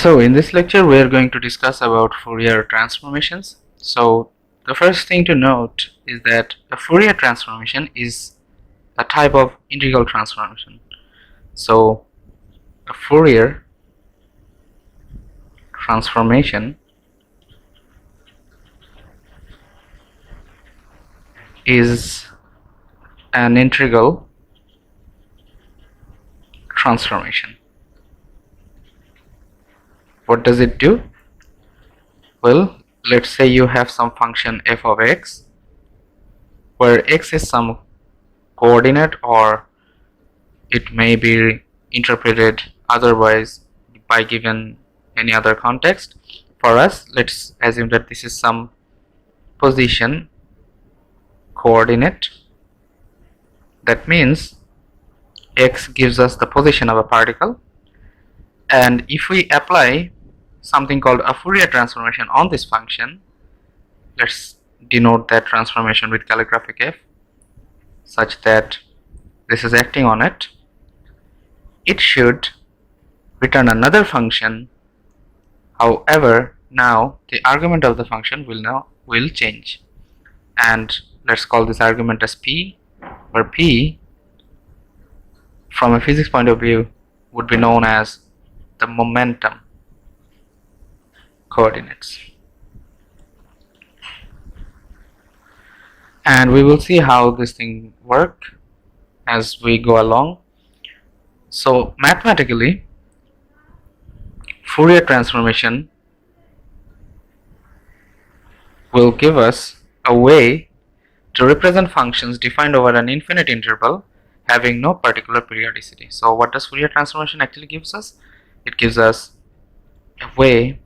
So in this lecture we are going to discuss about Fourier transformations. So the first thing to note is that a Fourier transformation is a type of integral transformation. So a Fourier transformation is an integral transformation. What does it do? Well, let's say you have some function f of x where x is some coordinate, or it may be interpreted otherwise by given any other context. For us, let's assume that this is some position coordinate. That means x gives us the position of a particle, and if we apply something called a Fourier transformation on this function, let's denote that transformation with calligraphic f such that this is acting on it, it should return another function. However, now the argument of the function will change, and let's call this argument as p, where p from a physics point of view would be known as the momentum coordinates. And we will see how this thing works as we go along. So mathematically, Fourier transformation will give us a way to represent functions defined over an infinite interval having no particular periodicity. So what does Fourier transformation actually gives us? It gives us a way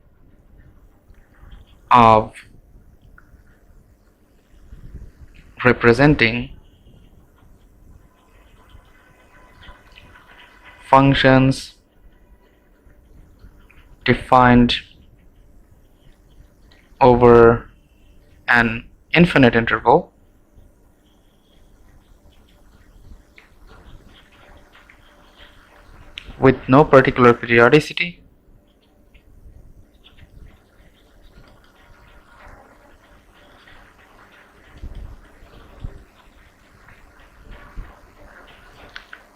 of representing functions defined over an infinite interval with no particular periodicity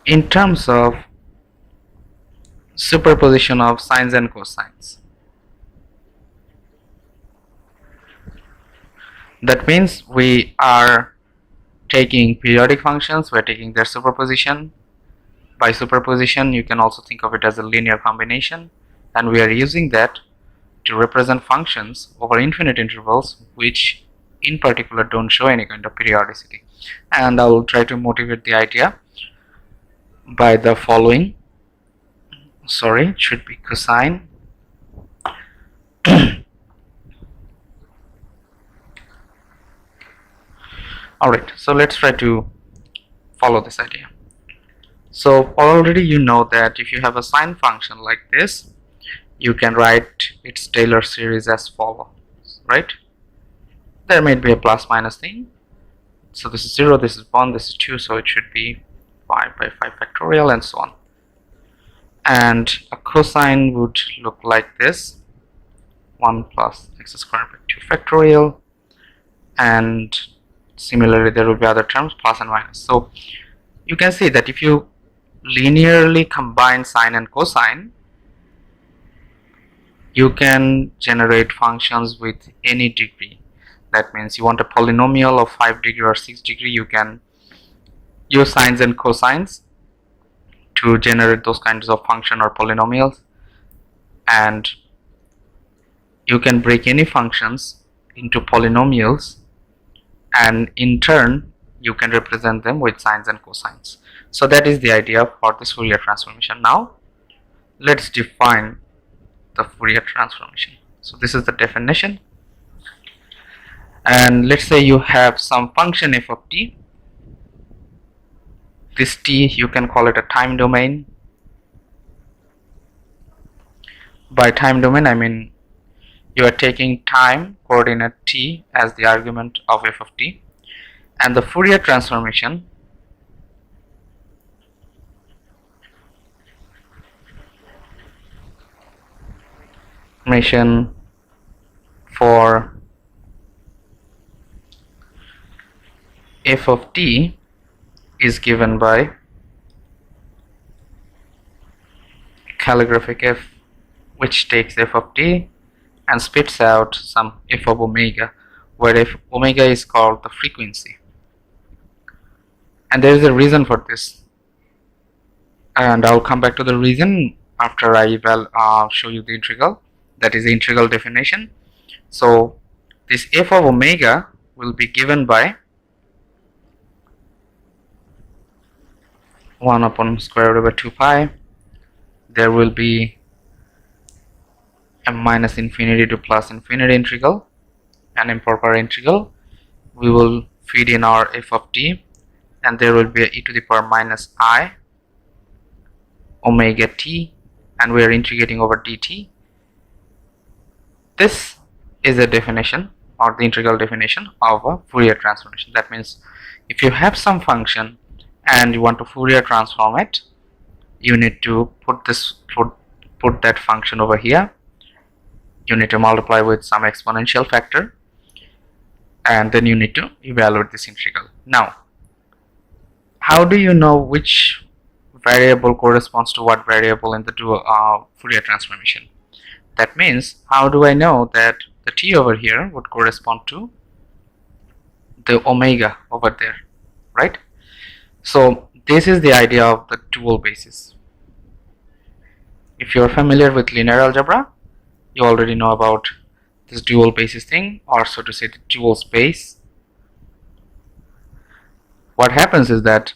in terms of superposition of sines and cosines. That means we are taking periodic functions, we are taking their superposition. By superposition, you can also think of it as a linear combination, and we are using that to represent functions over infinite intervals which in particular don't show any kind of periodicity. And I will try to motivate the idea by the following. Sorry, it should be cosine alright, so let's try to follow this idea. So already you know that if you have a sine function like this, you can write its Taylor series as follows, right? There may be a plus minus thing. So this is 0, this is 1, this is 2, so it should be 5 by 5 factorial and so on. And a cosine would look like this: 1 plus x squared by 2 factorial, and similarly there will be other terms, plus and minus. So you can see that if you linearly combine sine and cosine, you can generate functions with any degree. That means you want a polynomial of 5 degree or 6 degree, you can use sines and cosines to generate those kinds of function or polynomials, and you can break any functions into polynomials, and in turn you can represent them with sines and cosines. So that is the idea for this Fourier transformation. Now let's define the Fourier transformation. So this is the definition, and let's say you have some function f of t. This t, you can call it a time domain. By time domain, I mean you are taking time coordinate t as the argument of f of t, and the Fourier transformation transformation for f of t is given by calligraphic f, which takes f of t and spits out some f of omega, where f omega is called the frequency. And there is a reason for this, and I'll come back to the reason after I will show you the integral, that is the integral definition. So this f of omega will be given by 1 upon square root over 2 pi. There will be a minus infinity to plus infinity integral, an improper integral. We will feed in our f of t, and there will be a e to the power minus I omega t, and we are integrating over dt. This is a definition, or the integral definition of a Fourier transformation. That means if you have some function and you want to Fourier transform it, you need to put that function over here. You need to multiply with some exponential factor, and then you need to evaluate this integral. Now, how do you know which variable corresponds to what variable in the Fourier transformation? That means, how do I know that the t over here would correspond to the omega over there, right? So this is the idea of the dual basis. If you are familiar with linear algebra, you already know about this dual basis thing, or so to say the dual space. What happens is that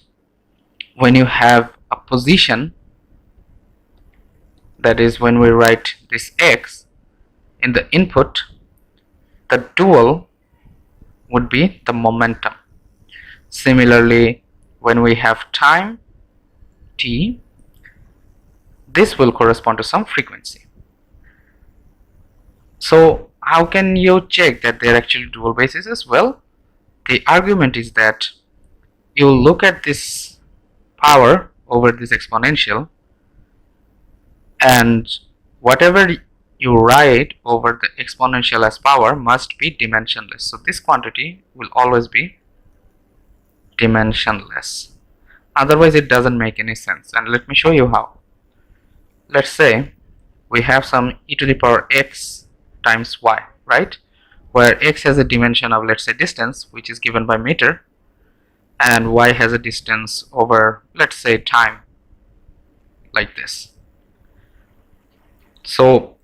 when you have a position, that is when we write this x in the input, the dual would be the momentum. Similarly, when we have time t, this will correspond to some frequency. So how can you check that they're actually dual bases? Well, the argument is that you look at this power over this exponential, and whatever you write over the exponential as power must be dimensionless. So this quantity will always be dimensionless. Otherwise it doesn't make any sense, and let me show you how. Let's say we have some e to the power x times y, right, where x has a dimension of, let's say, distance, which is given by meter, and y has a distance over, let's say, time, like this. So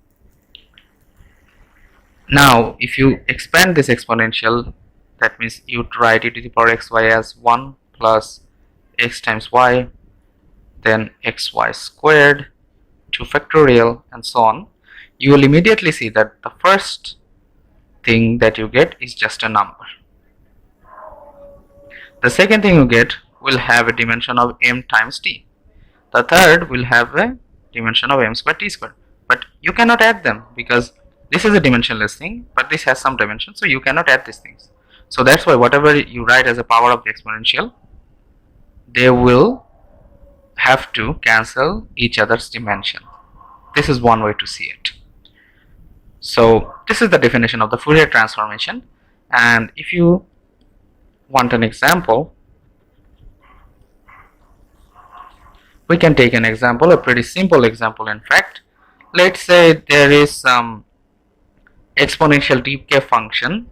now if you expand this exponential, that means you write e to the power xy as 1 plus x times y, then xy squared, 2 factorial, and so on, you will immediately see that the first thing that you get is just a number. The second thing you get will have a dimension of m times t. The third will have a dimension of m squared t squared. But you cannot add them because this is a dimensionless thing, but this has some dimension, so you cannot add these things. So that's why whatever you write as a power of the exponential, they will have to cancel each other's dimension. This is one way to see it. So this is the definition of the Fourier transformation, and if you want an example, we can take an example, a pretty simple example in fact. Let's say there is some exponential decay function.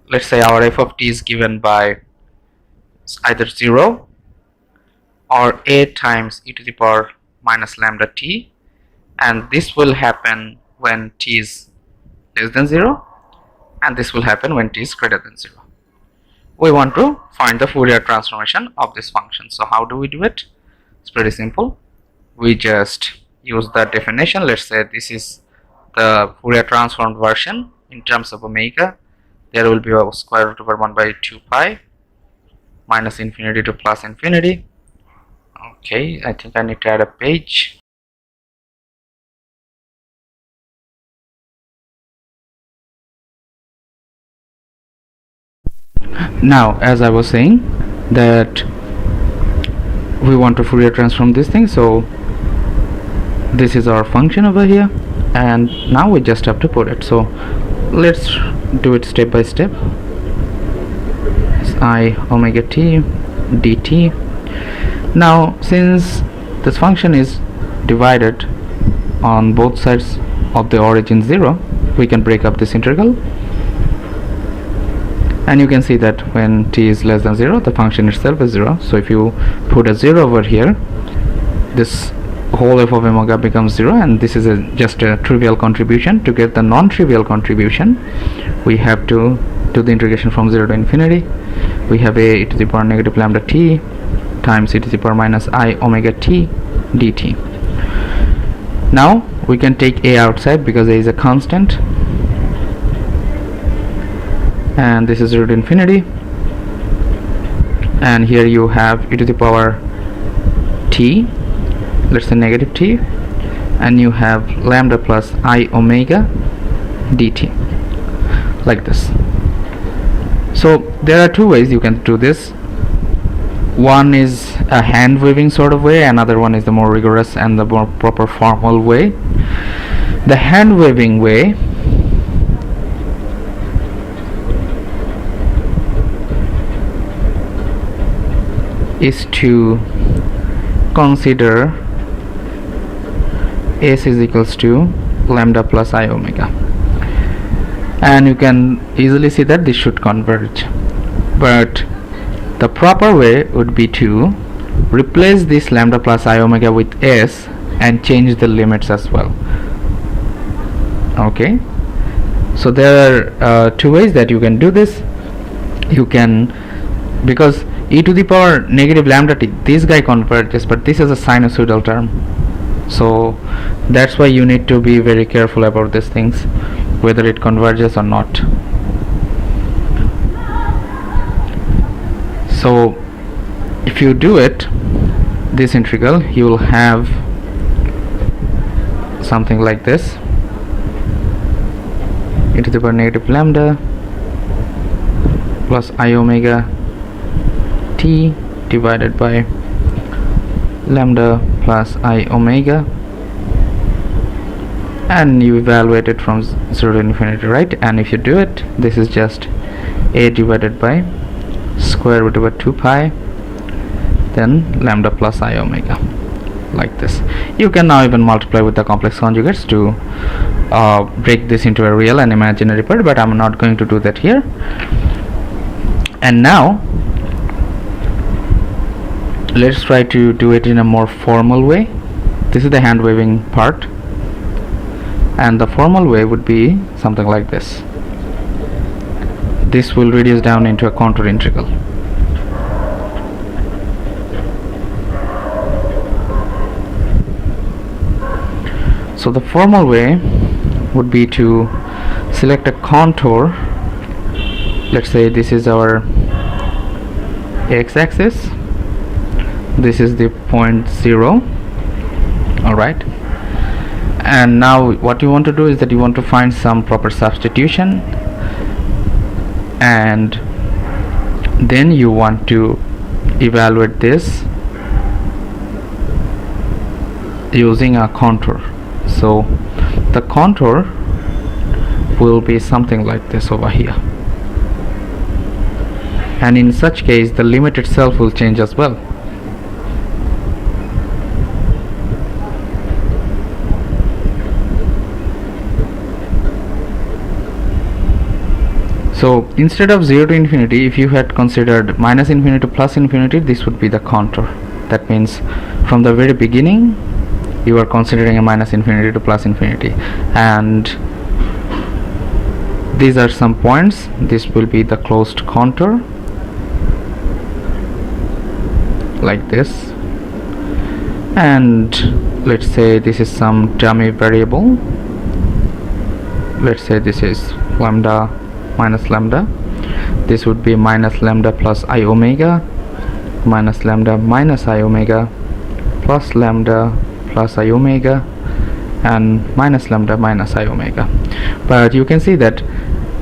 Let's say our f of t is given by either 0 or a times e to the power minus lambda t, and this will happen when t is less than 0, and this will happen when t is greater than 0. We want to find the Fourier transformation of this function. So how do we do it? It's pretty simple. We just use the definition. Let's say this is the Fourier transformed version in terms of omega. There will be a square root over 1 by 2 pi minus infinity to plus infinity. Okay, I think I need to add a page. Now, as I was saying, that we want to Fourier transform this thing, so this is our function over here, and now we just have to put it. So let's do it step by step. It's I omega t dt. Now since this function is divided on both sides of the origin 0, we can break up this integral, and you can see that when t is less than 0, the function itself is 0. So if you put a 0 over here, this whole f of omega becomes 0, and this is just a trivial contribution. To get the non-trivial contribution, we have to do the integration from 0 to infinity. We have a e to the power negative lambda t times e to the power minus I omega t dt. Now we can take a outside because a is a constant, and this is 0 to infinity, and here you have e to the power t, let's say negative t, and you have lambda plus I omega dt, like this. So there are two ways you can do this. One is a hand waving sort of way, another one is the more rigorous and the more proper formal way. The hand waving way is to consider s is equals to lambda plus I omega, and you can easily see that this should converge. But the proper way would be to replace this lambda plus I omega with s and change the limits as well. Okay, so there are two ways that you can do this. You can, because e to the power negative lambda t, this guy converges, but this is a sinusoidal term, so that's why you need to be very careful about these things, whether it converges or not. So if you do it, this integral, you will have something like this: e to the power negative lambda plus I omega t divided by lambda plus I omega, and you evaluate it from 0 to infinity, right? And if you do it, this is just a divided by square root over 2 pi, then lambda plus I omega, like this. You can now even multiply with the complex conjugates to break this into a real and imaginary part, but I'm not going to do that here. And now let's try to do it in a more formal way. This is the hand waving part, and the formal way would be something like this. This will reduce down into a contour integral. So the formal way would be to select a contour. Let's say this is our x-axis, this is the point 0. Alright, and now what you want to do is that you want to find some proper substitution, and then you want to evaluate this using a contour. So the contour will be something like this over here, and in such case the limit itself will change as well. So instead of 0 to infinity, if you had considered minus infinity to plus infinity, this would be the contour. That means from the very beginning you are considering a minus infinity to plus infinity, and these are some points. This will be the closed contour, like this, and let's say this is some dummy variable. Let's say this is lambda minus lambda. This would be minus lambda plus I omega, minus lambda minus I omega, plus lambda plus I omega, and minus lambda minus I omega. But you can see that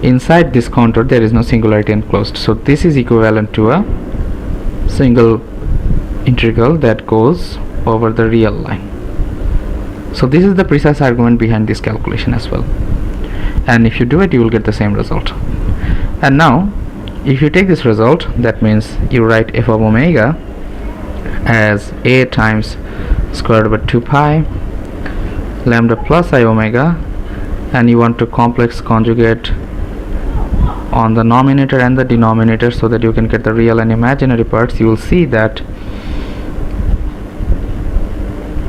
inside this contour there is no singularity enclosed, so this is equivalent to a single integral that goes over the real line. So this is the precise argument behind this calculation as well, and if you do it you will get the same result. And now if you take this result, that means you write f of omega as a times square root over 2 pi lambda plus I omega, and you want to complex conjugate on the numerator and the denominator so that you can get the real and imaginary parts. You will see that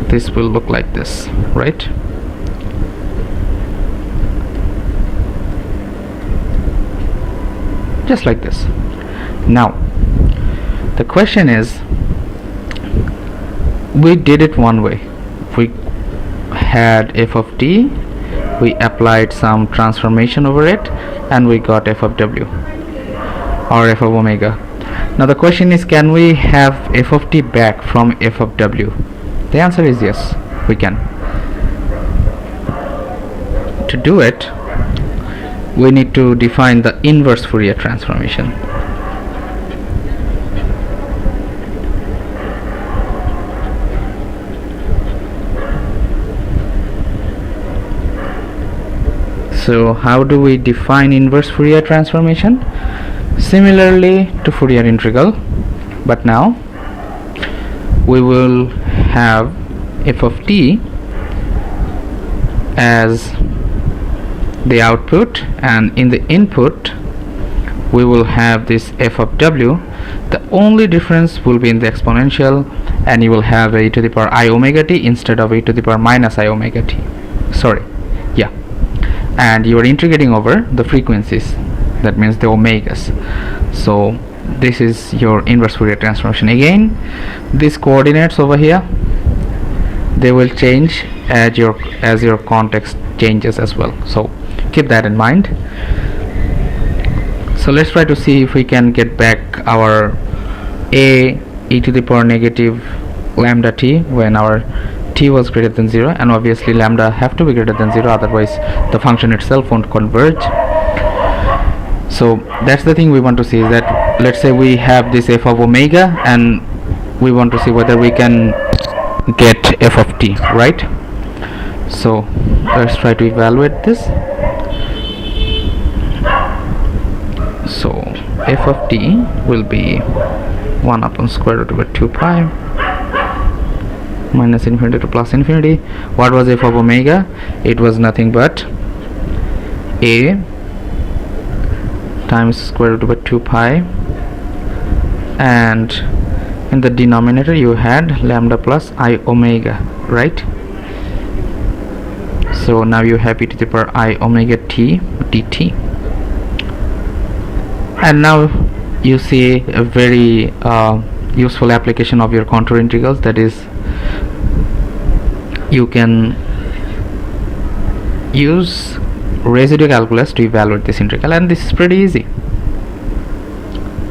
this will look like this, right? Just like this. Now the question is, we did it one way. We had f of t, we applied some transformation over it, and we got f of w or f of omega. Now the question is, can we have f of t back from f of w? The answer is yes, we can. To do it, we need to define the inverse Fourier transformation. So how do we define inverse Fourier transformation? Similarly to Fourier integral, but now we will have f of t as the output, and in the input we will have this f of w. The only difference will be in the exponential, and you will have a to the power I omega t instead of a to the power minus I omega t. And you are integrating over the frequencies, that means the omegas. So this is your inverse Fourier transformation. Again, these coordinates over here, they will change as your context changes as well, so keep that in mind. So let's try to see if we can get back our a e to the power negative lambda t when our t was greater than 0, and obviously lambda have to be greater than 0, otherwise the function itself won't converge. So that's the thing we want to see, is that let's say we have this f of omega and we want to see whether we can get f of t, right? So let's try to evaluate this. So f of t will be 1 upon square root over 2 pi minus infinity to plus infinity. What was f of omega? It was nothing but a times square root over 2 pi, and in the denominator you had lambda plus I omega, right? So now you have e to the power I omega t dt. And now you see a very useful application of your contour integrals, that is, you can use residue calculus to evaluate this integral, and this is pretty easy,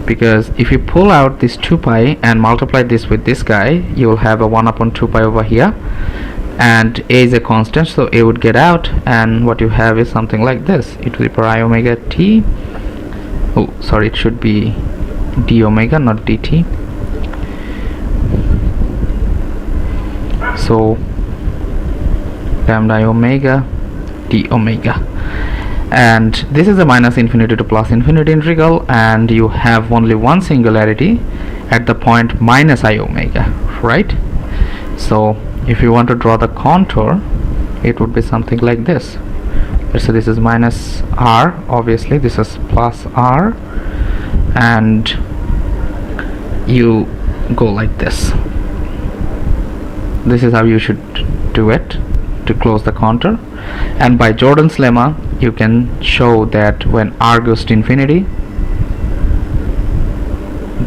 because if you pull out this 2 pi and multiply this with this guy, you will have a 1 upon 2 pi over here, and a is a constant, so a would get out, and what you have is something like this, e to the power I omega t. Oh, sorry, it should be d omega, not dt. So lambda I omega d omega, and this is a minus infinity to plus infinity integral, and you have only one singularity at the point minus I omega, right? So if you want to draw the contour, it would be something like this. Let's say this is minus r, obviously this is plus r, and you go like this. This is how you should do it to close the contour. And by Jordan's lemma, you can show that when r goes to infinity,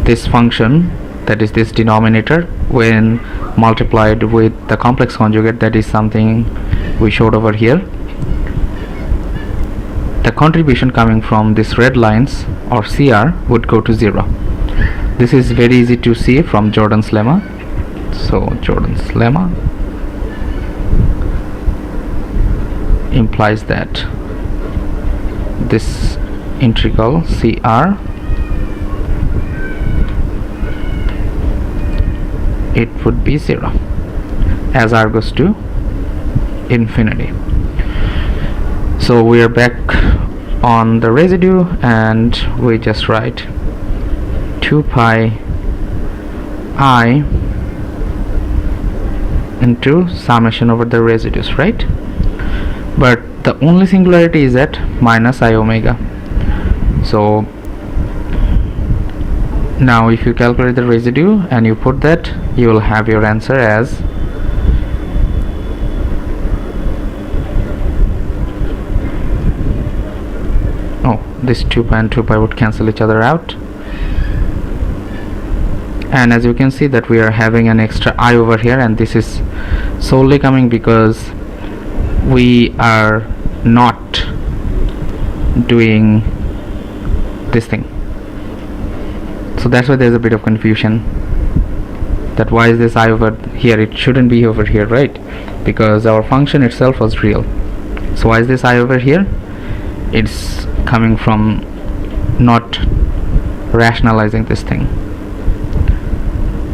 this function, that is this denominator, when multiplied with the complex conjugate, that is something we showed over here, the contribution coming from these red lines or CR would go to 0. This is very easy to see from Jordan's lemma. So Jordan's lemma implies that this integral CR, it would be 0 as r goes to infinity. So we are back on the residue, and we just write 2 pi I into summation over the residues, right? But the only singularity is at minus I omega. So now if you calculate the residue and you put that, you will have your answer as this 2 pi and 2 pi would cancel each other out, and as you can see that we are having an extra I over here, and this is solely coming because we are not doing this thing. So that's why there's a bit of confusion, that why is this I over here, it shouldn't be over here, right? Because our function itself was real. So why is this I over here? It's coming from not rationalizing this thing.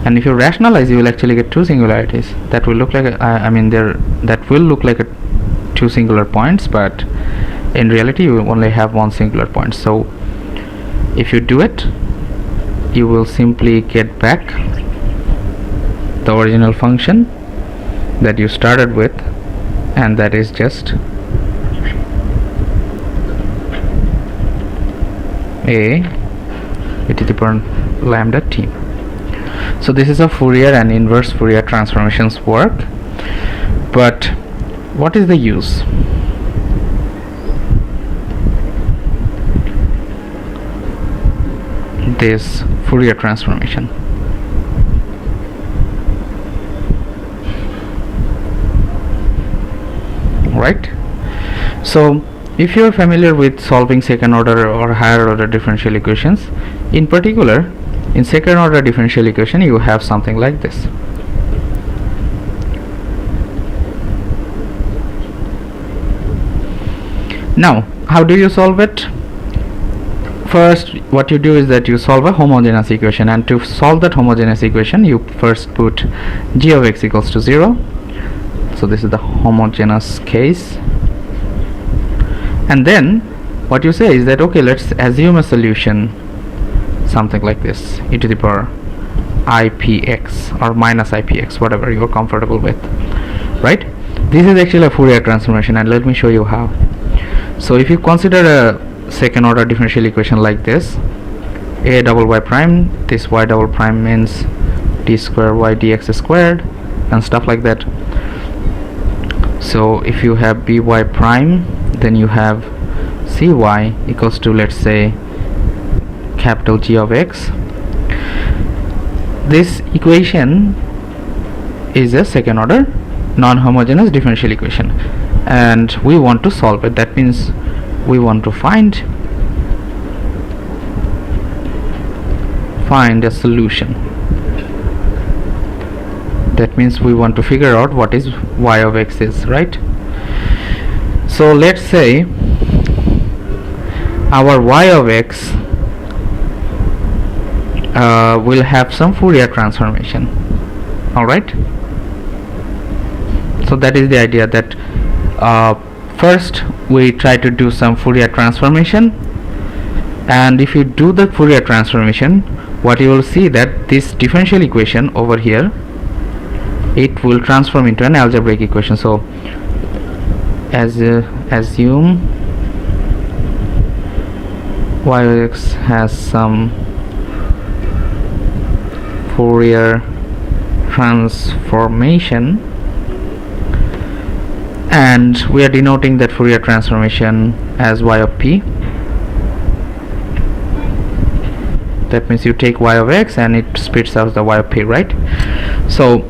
And if you rationalize, you will actually get two singularities that will look like that will look like two singular points, but in reality you will only have one singular point. So if you do it, you will simply get back the original function that you started with, and that is just a to the power lambda t. So this is how Fourier and inverse Fourier transformations work. But what is the use? This Fourier transformation. Right? So if you are familiar with solving second order or higher order differential equations, in particular in second order differential equation you have something like this. Now how do you solve it? First, what you do is that you solve a homogeneous equation, and to solve that homogeneous equation you first put g of x equals to 0. So this is the homogeneous case, and then what you say is that okay, let's assume a solution something like this, e to the power ipx or minus ipx, whatever you're comfortable with, right? This is actually a Fourier transformation, and let me show you how. So if you consider a second order differential equation like this, a double y prime, this y double prime means d square y dx squared and stuff like that. So if you have by prime, then you have cy equals to, let's say, capital G of x. This equation is a second order non-homogeneous differential equation, and we want to solve it. That means we want to find a solution. That means we want to figure out what is y of x is, right? So let's say our y of x will have some Fourier transformation. All right, so that is the idea, that first we try to do some Fourier transformation, and if you do the Fourier transformation, what you will see that this differential equation over here, it will transform into an algebraic equation. So assume y of x has some Fourier transformation, and we are denoting that Fourier transformation as y of p. That means you take y of x and it spits out the y of p, right? So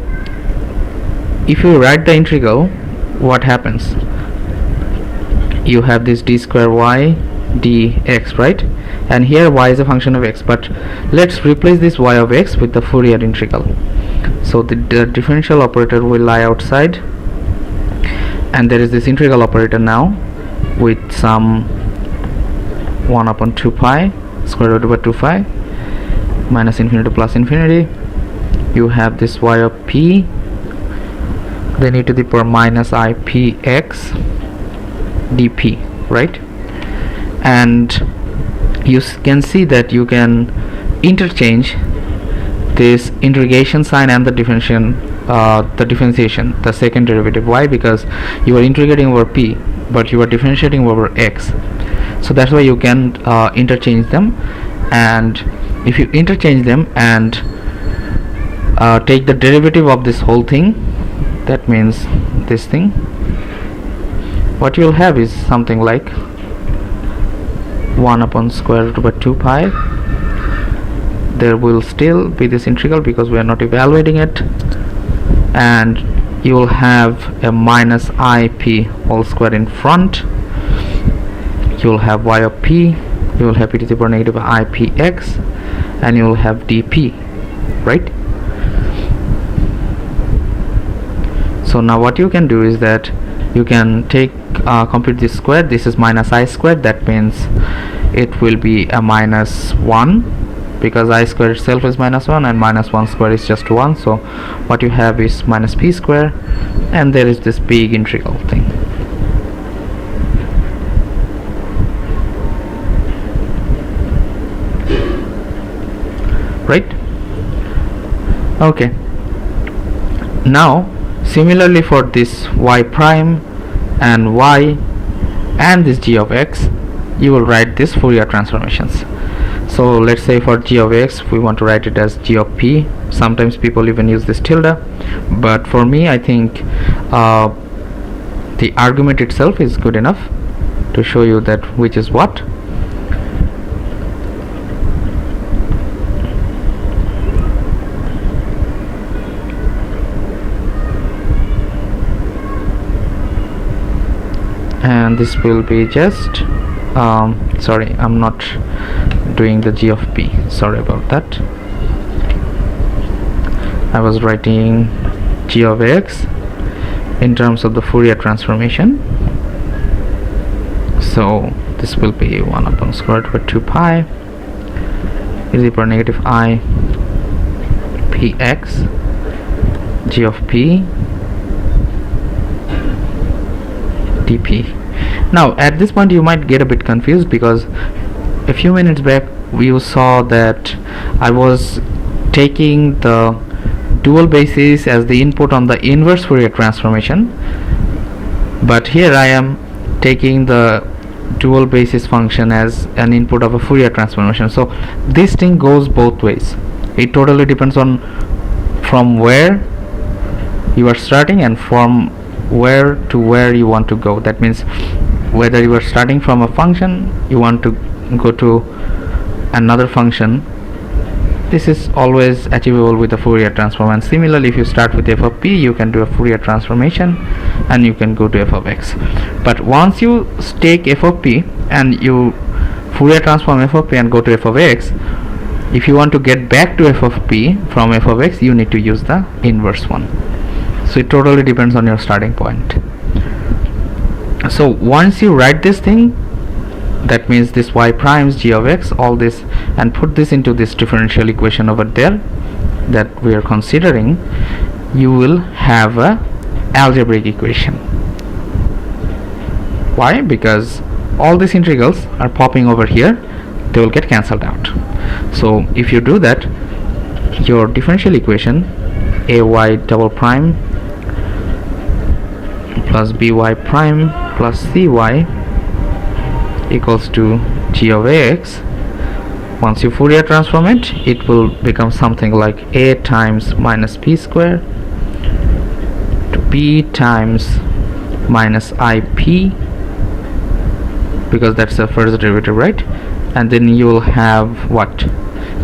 if you write the integral, what happens? You have this d square y dx, right? And here y is a function of x, but let's replace this y of x with the Fourier integral. So the differential operator will lie outside, and there is this integral operator now with some 1 upon 2 pi square root over 2 pi minus infinity plus infinity. You have this y of p then e to the power minus ipx dp, right? And you can see that you can interchange this integration sign and the differentiation, the second derivative. Why? Because you are integrating over p, but you are differentiating over x. So that's why you can interchange them. And if you interchange them and take the derivative of this whole thing, that means this thing, what you'll have is something like 1 upon square root over 2 pi. There will still be this integral because we are not evaluating it, and you will have a minus ip whole square in front. You will have y of p, you will have e to the power negative ipx, and you will have dp, right? So now what you can do is that you can take compute this square. This is minus I squared, that means it will be a minus 1, because I square itself is minus 1 and minus 1 square is just 1. So what you have is minus p square, and there is this big integral thing. Right? Okay. Now similarly for this y prime and y and this g of x, you will write this Fourier transformations. So let's say for g of x we want to write it as g of p. Sometimes people even use this tilde, but for me I think the argument itself is good enough to show you that which is what. And this will be just sorry, I'm not doing the g of p, sorry about that. I was writing g of x in terms of the Fourier transformation. So this will be 1 upon square root over 2 pi e to the power negative I px g of p dp. Now at this point you might get a bit confused, because a few minutes back we saw that I was taking the dual basis as the input on the inverse Fourier transformation, but here I am taking the dual basis function as an input of a Fourier transformation. So this thing goes both ways. It totally depends on from where you are starting and from where to where you want to go. That means whether you are starting from a function, you want to go to another function, this is always achievable with a Fourier transform. And similarly, if you start with f of p, you can do a Fourier transformation and you can go to f of x. But once you take f of p and you Fourier transform f of p and go to f of x, if you want to get back to f of p from f of x, you need to use the inverse one. So it totally depends on your starting point. So once you write this thing, that means this y primes g of x, all this, and put this into this differential equation over there that we are considering, you will have a algebraic equation. Why? Because all these integrals are popping over here, they will get cancelled out. So if you do that, your differential equation ay double prime plus by prime plus cy equals to g of x. Once you Fourier transform it, it will become something like a times minus p square to p times minus ip, because that's the first derivative, right? And then you will have what?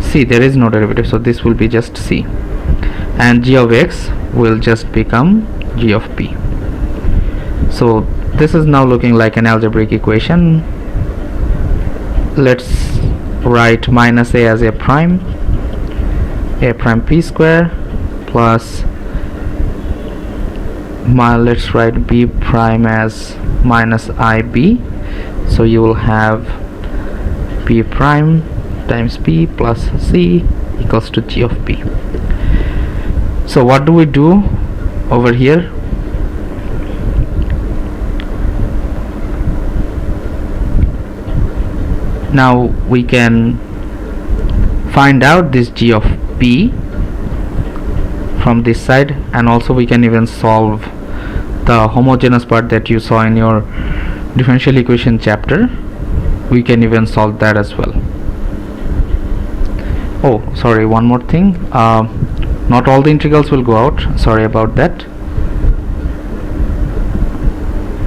C. There is no derivative, so this will be just c, and g of x will just become g of p. So this is now looking like an algebraic equation. Let's write minus a as a prime p square plus let's write b prime as minus ib. So you will have p prime times p plus c equals to g of p. So what do we do over here? Now we can find out this g of p from this side, and also we can even solve the homogeneous part that you saw in your differential equation chapter. We can even solve that as well. Oh, sorry, one more thing, not all the integrals will go out, sorry about that.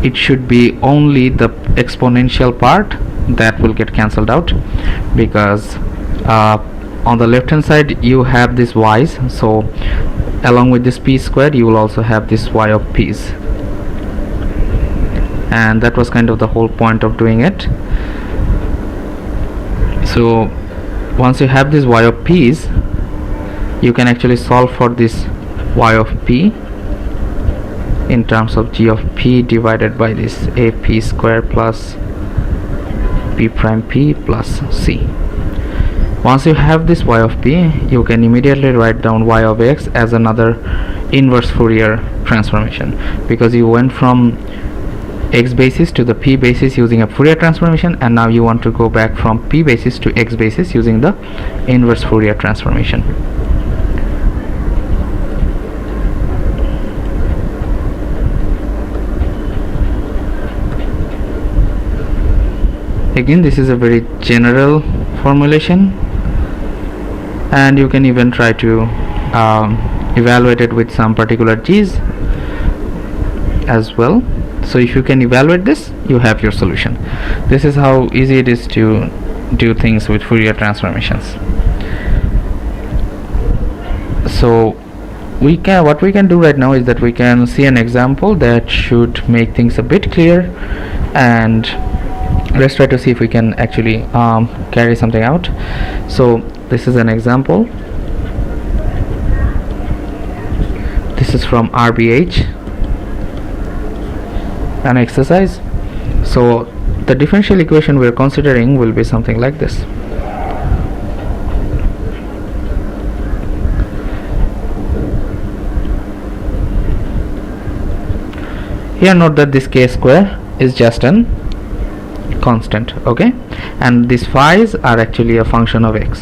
It should be only the exponential part that will get cancelled out, because on the left hand side you have this y's, so along with this p squared you will also have this y of p's, and that was kind of the whole point of doing it. So once you have this y of p's, you can actually solve for this y of p in terms of g of p divided by this a p square plus p prime p plus c. Once you have this y of p, you can immediately write down y of x as another inverse Fourier transformation, because you went from x basis to the p basis using a Fourier transformation, and now you want to go back from p basis to x basis using the inverse Fourier transformation. Again, this is a very general formulation, and you can even try to evaluate it with some particular g's as well. So if you can evaluate this, you have your solution. This is how easy it is to do things with Fourier transformations. So what we can do right now is that we can see an example that should make things a bit clear, and let's try to see if we can actually carry something out. So this is an example. This is from RBH, an exercise. So the differential equation we're considering will be something like this. Here note that this k square is just an constant, okay, and these phi's are actually a function of x.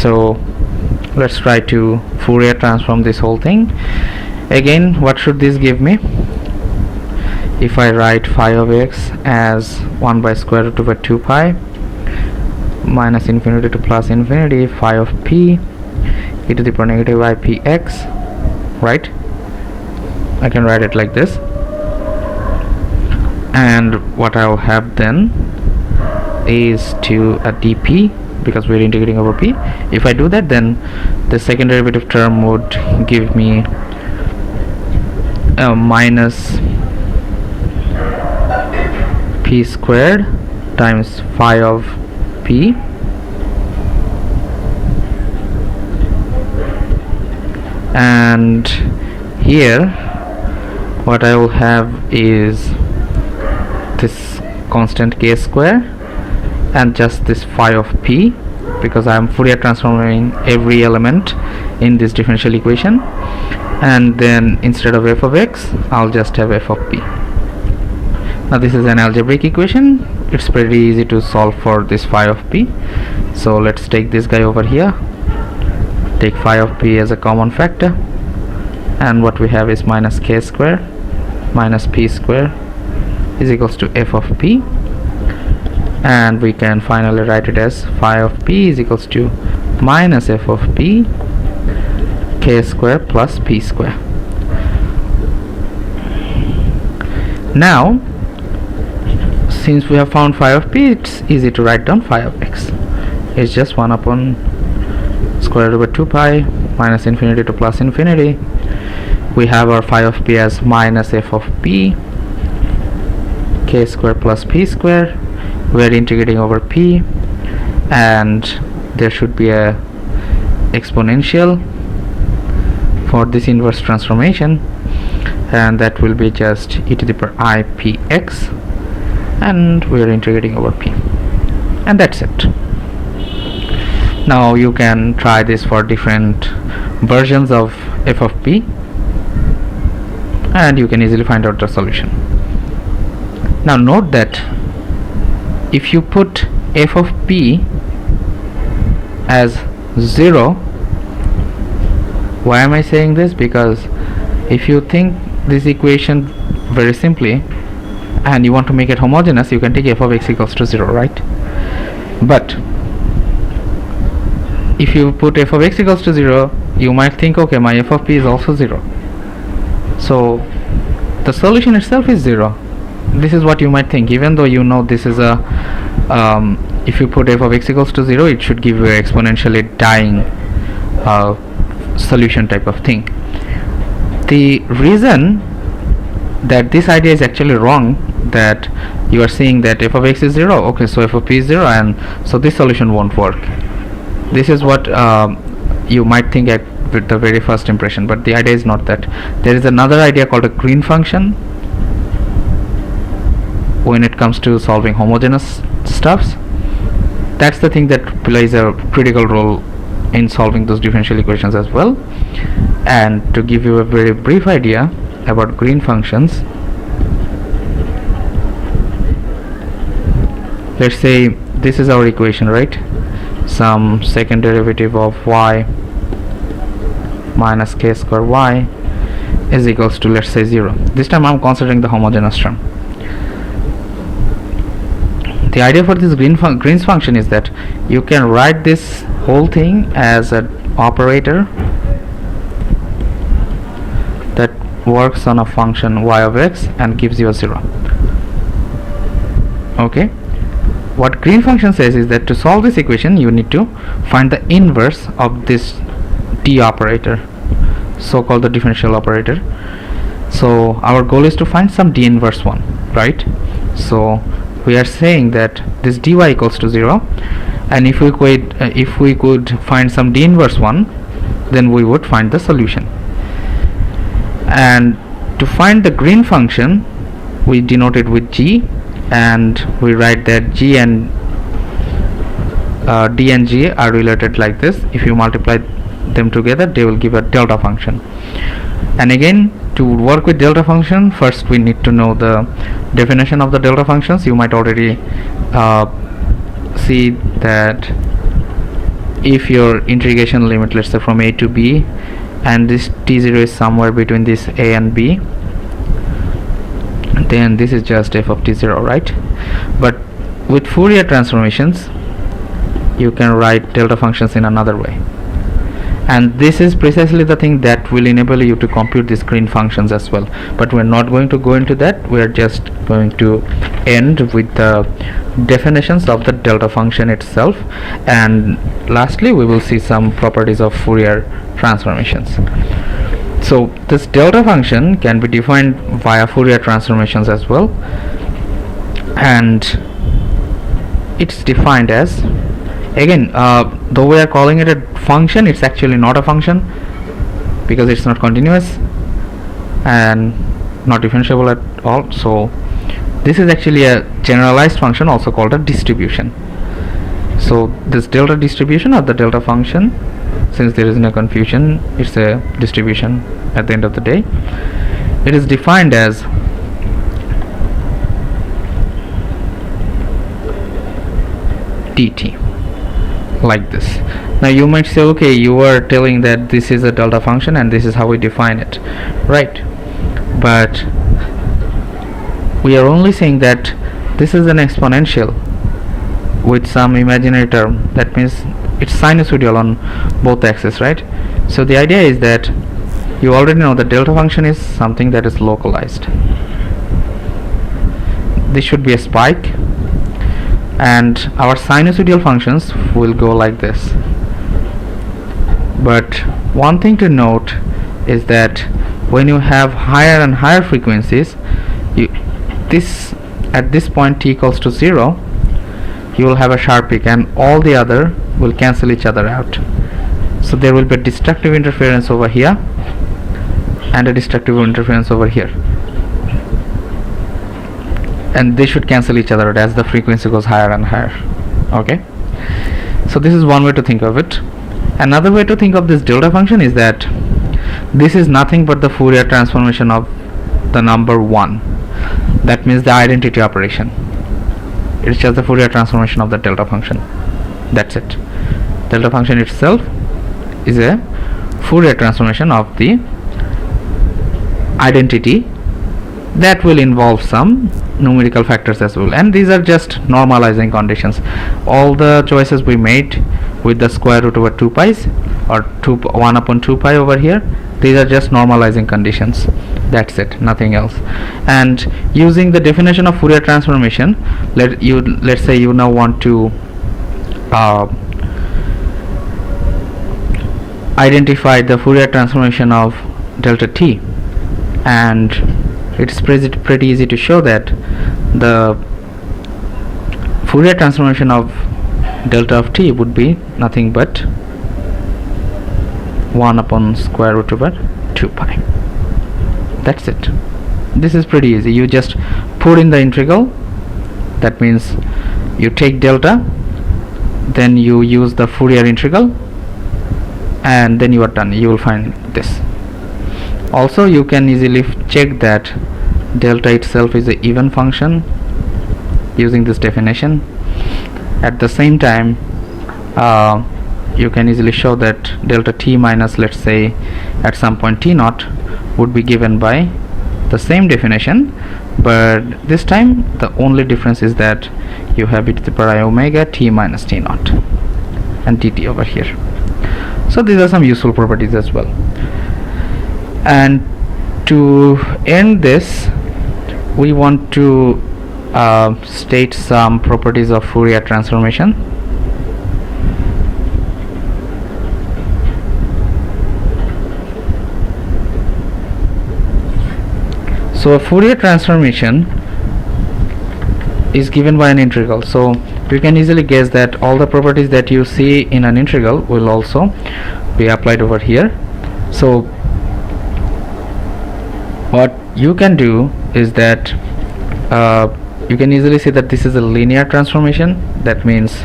So let's try to Fourier transform this whole thing. Again, what should this give me? If I write phi of x as 1 by square root over 2 pi minus infinity to plus infinity phi of p e to the power negative I p x, right? I can write it like this. And what I'll have then is to a dp, because we're integrating over p. If I do that, then the second derivative term would give me minus p squared times phi of p and here what I will have is this constant k square and just this phi of p, because I am Fourier transforming every element in this differential equation, and then instead of f of x I'll just have f of p. Now this is an algebraic equation. It's pretty easy to solve for this phi of p. So let's take this guy over here, take phi of p as a common factor, and what we have is minus k square minus p square is equals to f of p, and we can finally write it as phi of p is equals to minus f of p k square plus p square. Now since we have found phi of p, it's easy to write down phi of x. It's just 1 upon square root over 2 pi minus infinity to plus infinity. We have our phi of p as minus f of p k square plus p square. We're integrating over p, and there should be a exponential for this inverse transformation, and that will be just e to the power I p x, and we are integrating over p, and that's it. Now you can try this for different versions of f of p, and you can easily find out the solution. Now note that if you put f of p as 0, why am I saying this? Because if you think this equation very simply and you want to make it homogeneous, you can take f of x equals to 0, right? But if you put f of x equals to 0, you might think, okay, my f of p is also 0, so the solution itself is 0. This is what you might think, even though you know this is a if you put f of x equals to 0, it should give you an exponentially dying solution type of thing. The reason that this idea is actually wrong, that you are saying that f of x is 0, okay, so f of p is 0, and so this solution won't work. This is what you might think at with the very first impression, but the idea is not that. There is another idea called a green function when it comes to solving homogeneous stuffs. That's the thing that plays a critical role in solving those differential equations as well. And to give you a very brief idea about green functions, let's say this is our equation, right? Some second derivative of y minus k square y is equals to, let's say, 0. This time I'm considering the homogeneous term. The idea for this Green's function is that you can write this whole thing as an operator that works on a function y of x and gives you a 0. Okay, what green function says is that to solve this equation you need to find the inverse of this d operator, so called the differential operator. So our goal is to find some d inverse one, right? So we are saying that this dy equals to 0, and if we could find some d inverse one, then we would find the solution. And to find the green function, we denote it with g, and we write that g and d and g are related like this. If you multiply them together, they will give a delta function. And again, to work with delta function, first we need to know the definition of the delta functions. You might already see that if your integration limit, let's say from a to b, and this t0 is somewhere between this a and b, then this is just f of t0, right? But with Fourier transformations, you can write delta functions in another way, and this is precisely the thing that will enable you to compute these green functions as well. But we're not going to go into that. We are just going to end with the definitions of the delta function itself, and lastly we will see some properties of Fourier transformations. So this delta function can be defined via Fourier transformations as well, and it's defined as, again, though we are calling it a function, it's actually not a function because it's not continuous and not differentiable at all. So this is actually a generalized function, also called a distribution. So this delta distribution or the delta function, since there is no confusion, it's a distribution at the end of the day. It is defined as dt, like this. Now you might say, okay, you are telling that this is a delta function and this is how we define it, right? But we are only saying that this is an exponential with some imaginary term. That means it's sinusoidal on both axes, right? So the idea is that you already know the delta function is something that is localized. This should be a spike, and our sinusoidal functions will go like this. But one thing to note is that when you have higher and higher frequencies, at this point t equals to 0, you will have a sharp peak and all the other will cancel each other out. So there will be a destructive interference over here and a destructive interference over here, and they should cancel each other out as the frequency goes higher and higher. Okay, so this is one way to think of it. Another way to think of this delta function is that this is nothing but the Fourier transformation of the number 1. That means the identity operation. It's just the Fourier transformation of the delta function. That's it. Delta function itself is a Fourier transformation of the identity that will involve some numerical factors as well, and these are just normalizing conditions. All the choices we made with the square root over 2 pi's or 1 upon 2 pi over here, these are just normalizing conditions. That's it, nothing else. And using the definition of Fourier transformation, let's say you now want to identify the Fourier transformation of delta t, and it's pretty easy to show that the Fourier transformation of delta of t would be nothing but 1 upon square root over 2 pi. That's it. This is pretty easy. You just put in the integral. That means you take delta, then you use the Fourier integral, and then you are done. You will find this. Also, you can easily check that delta itself is an even function using this definition. At the same time, you can easily show that delta t minus, let's say at some point t naught, would be given by the same definition, but this time the only difference is that you have e to the power I omega t minus t naught and dt over here. So these are some useful properties as well. And to end this, we want to state some properties of Fourier transformation. So a Fourier transformation is given by an integral, so you can easily guess that all the properties that you see in an integral will also be applied over here. So what you can do is that you can easily see that this is a linear transformation. That means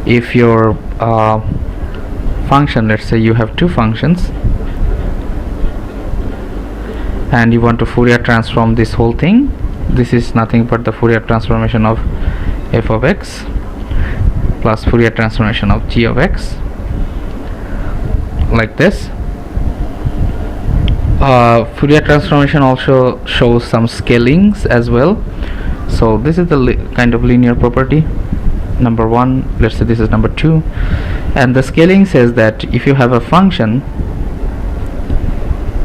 if your function, let's say you have two functions and you want to Fourier transform this whole thing, this is nothing but the Fourier transformation of f of x plus Fourier transformation of g of x, like this. Fourier transformation also shows some scalings as well. So this is the kind of linear property number 1. Let's say this is number 2, and the scaling says that if you have a function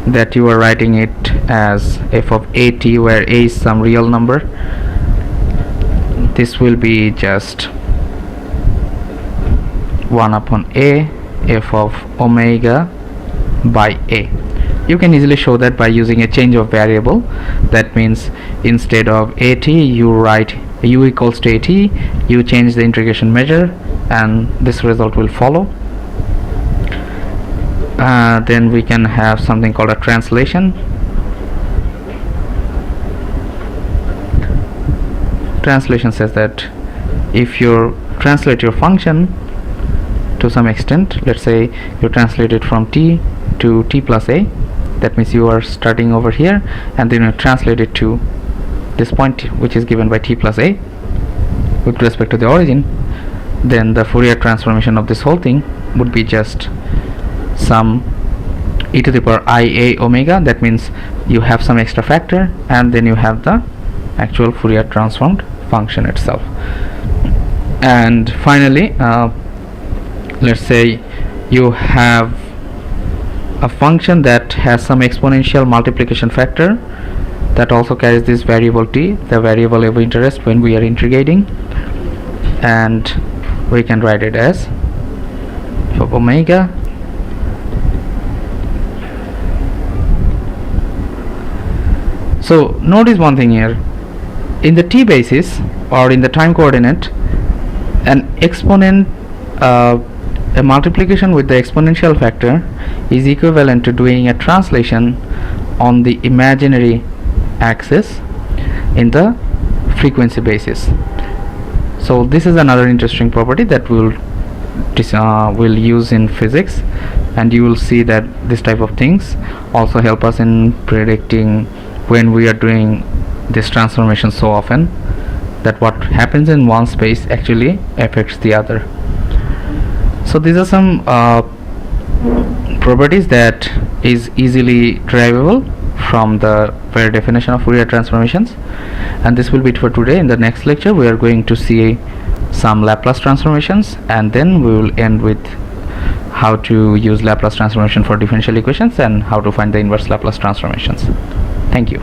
that you are writing it as f of at, where a is some real number, this will be just 1 upon a f of omega by a. You can easily show that by using a change of variable. That means instead of at, you write u equals to at, you change the integration measure, and this result will follow. Then we can have something called a translation. Translation says that if you translate your function to some extent, let's say you translate it from t to t plus a, that means you are starting over here and then you translate it to this point which is given by t plus a with respect to the origin, then the Fourier transformation of this whole thing would be just some e to the power ia omega. That means you have some extra factor and then you have the actual Fourier transformed function itself. And finally, let's say you have a function that has some exponential multiplication factor that also carries this variable t, the variable of interest when we are integrating, and we can write it as f of omega So notice one thing here, in the t basis or in the time coordinate, an exponent, a multiplication with the exponential factor is equivalent to doing a translation on the imaginary axis in the frequency basis. So this is another interesting property that we'll use in physics, and you will see that this type of things also help us in predicting when we are doing this transformation so often. that what happens in one space actually affects the other. So these are some properties that is easily derivable from the very definition of Fourier transformations. And this will be it for today. In the next lecture we are going to see some Laplace transformations, and then we will end with how to use Laplace transformation for differential equations and how to find the inverse Laplace transformations. Thank you.